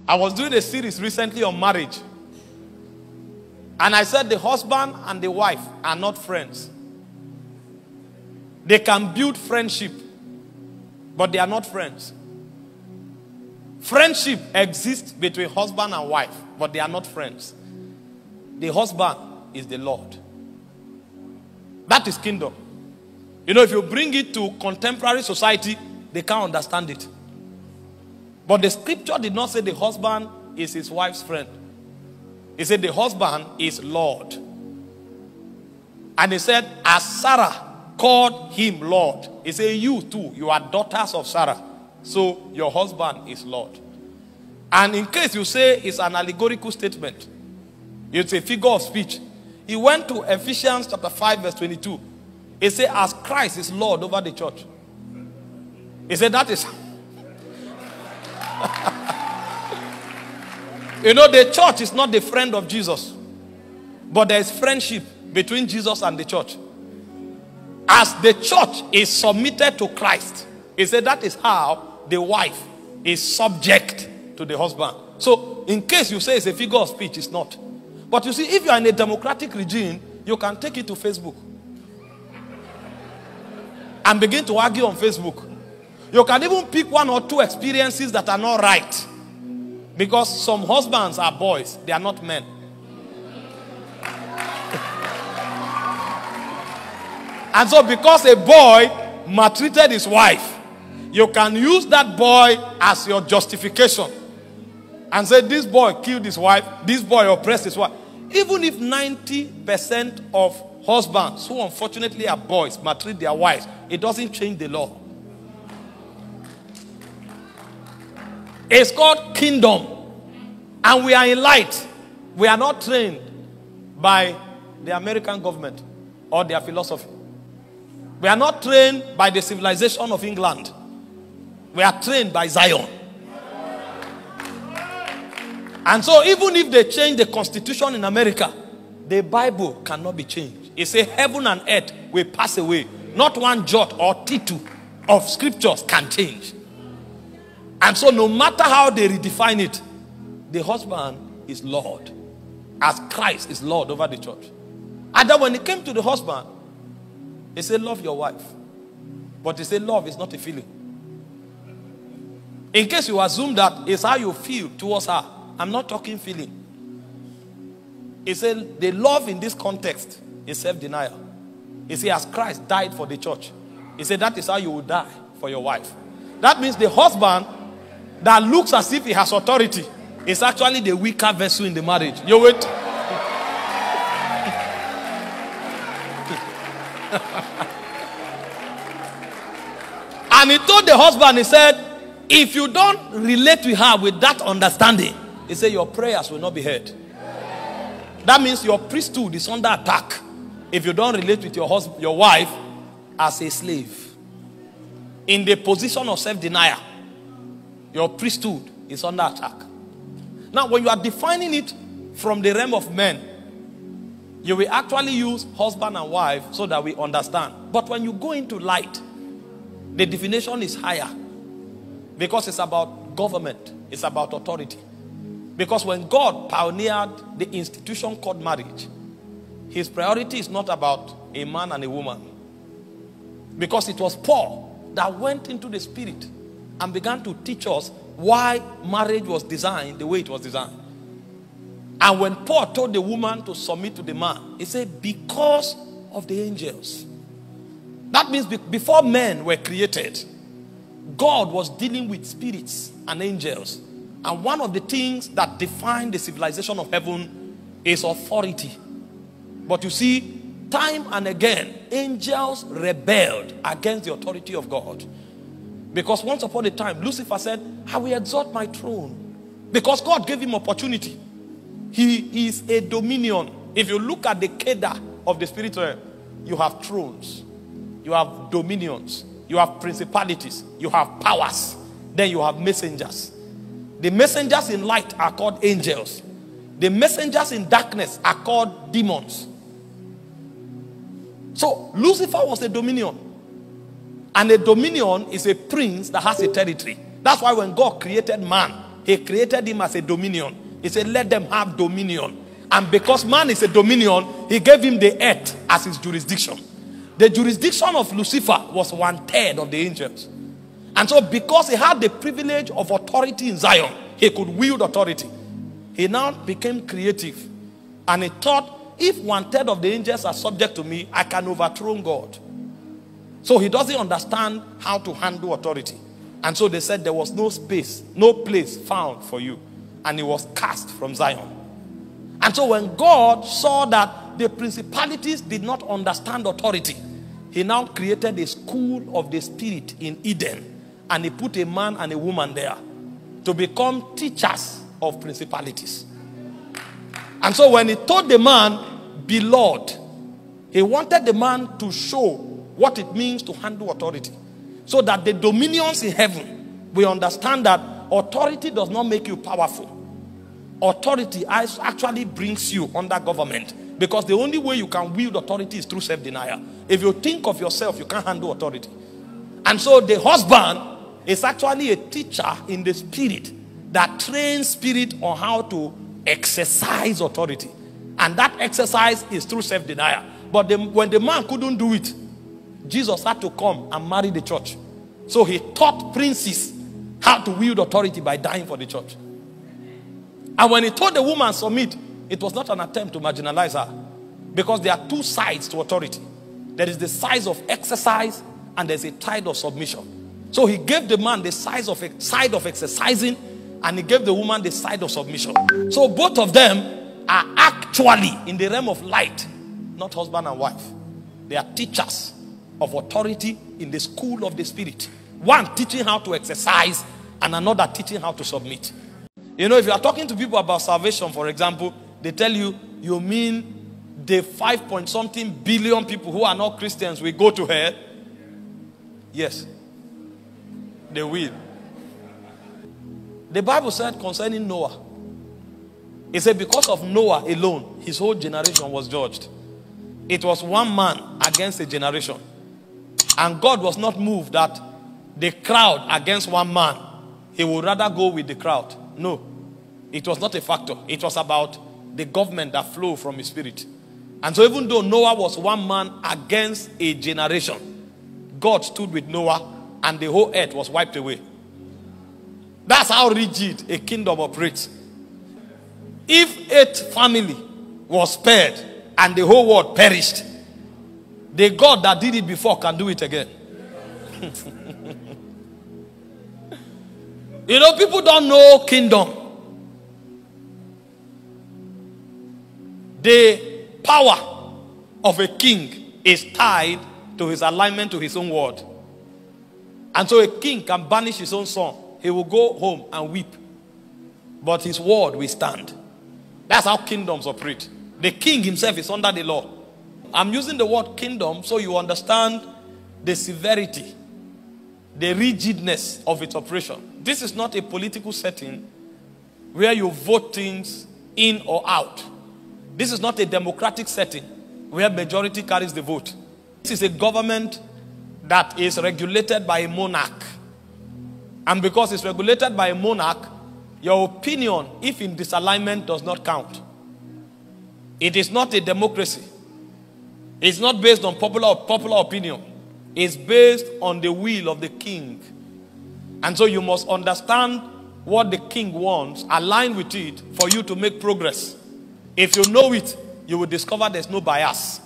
I was doing a series recently on marriage. And I said the husband and the wife are not friends. They can build friendship, but they are not friends. Friendship exists between husband and wife, but they are not friends. The husband is the Lord. That is kingdom. You know, if you bring it to contemporary society, they can't understand it. But the scripture did not say the husband is his wife's friend. It said the husband is Lord. And he said, as Sarah called him Lord, he said, you too, you are daughters of Sarah. So your husband is Lord. And in case you say it's an allegorical statement, it's a figure of speech. He went to Ephesians chapter 5 verse 22. He said, as Christ is Lord over the church. He said that is... You know, the church is not the friend of Jesus. But there is friendship between Jesus and the church. As the church is submitted to Christ, he said that is how the wife is subject to the husband. So, in case you say it's a figure of speech, it's not. But you see, if you are in a democratic regime, you can take it to Facebook and begin to argue on Facebook. You can even pick one or two experiences that are not right. Because some husbands are boys, they are not men. And so because a boy maltreated his wife, you can use that boy as your justification. And say this boy killed his wife, this boy oppressed his wife. Even if 90% of husbands who unfortunately are boys maltreat their wives, it doesn't change the law. It's called kingdom. And we are in light. We are not trained by the American government or their philosophy. We are not trained by the civilization of England. We are trained by Zion. And so even if they change the constitution in America, the Bible cannot be changed. It says heaven and earth will pass away. Not one jot or tittle of scriptures can change. And so no matter how they redefine it, the husband is Lord. As Christ is Lord over the church. And then when it came to the husband, he said love your wife. But he said love is not a feeling. In case you assume that it's how you feel towards her, I'm not talking feeling. He said the love in this context is self-denial. He said as Christ died for the church, he said that is how you will die for your wife. That means the husband that looks as if he has authority is actually the weaker vessel in the marriage. You wait. And he told the husband, he said, if you don't relate with her with that understanding, he said your prayers will not be heard. That means your priesthood is under attack if you don't relate with your husband, your wife as a slave. In the position of self-denial, your priesthood is under attack. Now, when you are defining it from the realm of men, you will actually use husband and wife so that we understand. But when you go into light, the definition is higher. Because it's about government. It's about authority. Because when God pioneered the institution called marriage, his priority is not about a man and a woman. Because it was Paul that went into the spirit and began to teach us why marriage was designed the way it was designed. And when Paul told the woman to submit to the man, he said, because of the angels. That means before men were created, God was dealing with spirits and angels. And one of the things that defined the civilization of heaven is authority. But you see, time and again, angels rebelled against the authority of God. Because once upon a time, Lucifer said, I will exalt my throne. Because God gave him opportunity. He is a dominion. If you look at the Kedar of the spiritual realm, you have thrones. You have dominions. You have principalities. You have powers. Then you have messengers. The messengers in light are called angels. The messengers in darkness are called demons. So Lucifer was a dominion. And a dominion is a prince that has a territory. That's why when God created man, he created him as a dominion. He said, let them have dominion. And because man is a dominion, he gave him the earth as his jurisdiction. The jurisdiction of Lucifer was 1/3 of the angels. And so because he had the privilege of authority in Zion, he could wield authority. He now became creative. And he thought, if 1/3 of the angels are subject to me, I can overthrow God. So he doesn't understand how to handle authority. And so they said there was no space, no place found for you. And he was cast from Zion. And so when God saw that the principalities did not understand authority, he now created a school of the spirit in Eden. And he put a man and a woman there to become teachers of principalities. And so when he told the man, be Lord, he wanted the man to show what it means to handle authority. So that the dominions in heaven will understand that authority does not make you powerful. Authority actually brings you under government. Because the only way you can wield authority is through self-denial. If you think of yourself, you can't handle authority. And so the husband is actually a teacher in the spirit that trains spirit on how to exercise authority. And that exercise is through self-denial. But when the man couldn't do it, Jesus had to come and marry the church. So he taught princes how to wield authority by dying for the church. And when he told the woman submit, it was not an attempt to marginalize her. Because there are two sides to authority. There is the side of exercise and there's a side of submission. So he gave the man the side of exercising and he gave the woman the side of submission. So both of them are actually in the realm of light, not husband and wife. They are teachers of authority in the school of the spirit. One teaching how to exercise and another teaching how to submit. You know, if you are talking to people about salvation, for example, they tell you, you mean the 5-point-something billion people who are not Christians will go to hell? Yes, they will. The Bible said concerning Noah, it said because of Noah alone, his whole generation was judged. It was one man against a generation. And God was not moved that the crowd against one man, he would rather go with the crowd. No, it was not a factor. It was about the government that flowed from his spirit. And so even though Noah was one man against a generation, God stood with Noah and the whole earth was wiped away. That's how rigid a kingdom operates. If 8 family was spared and the whole world perished, the God that did it before can do it again. You know, people don't know kingdom. The power of a king is tied to his alignment to his own word. And so a king can banish his own son. He will go home and weep. But his word will stand. That's how kingdoms operate. The king himself is under the law. I'm using the word kingdom so you understand the severity, the rigidness of its operation. This is not a political setting where you vote things in or out. This is not a democratic setting where majority carries the vote. This is a government that is regulated by a monarch. And because it's regulated by a monarch, your opinion, if in disalignment, does not count. It is not a democracy. It's not based on popular opinion. It's based on the will of the king. And so you must understand what the king wants, align with it for you to make progress. If you know it, you will discover there's no bias.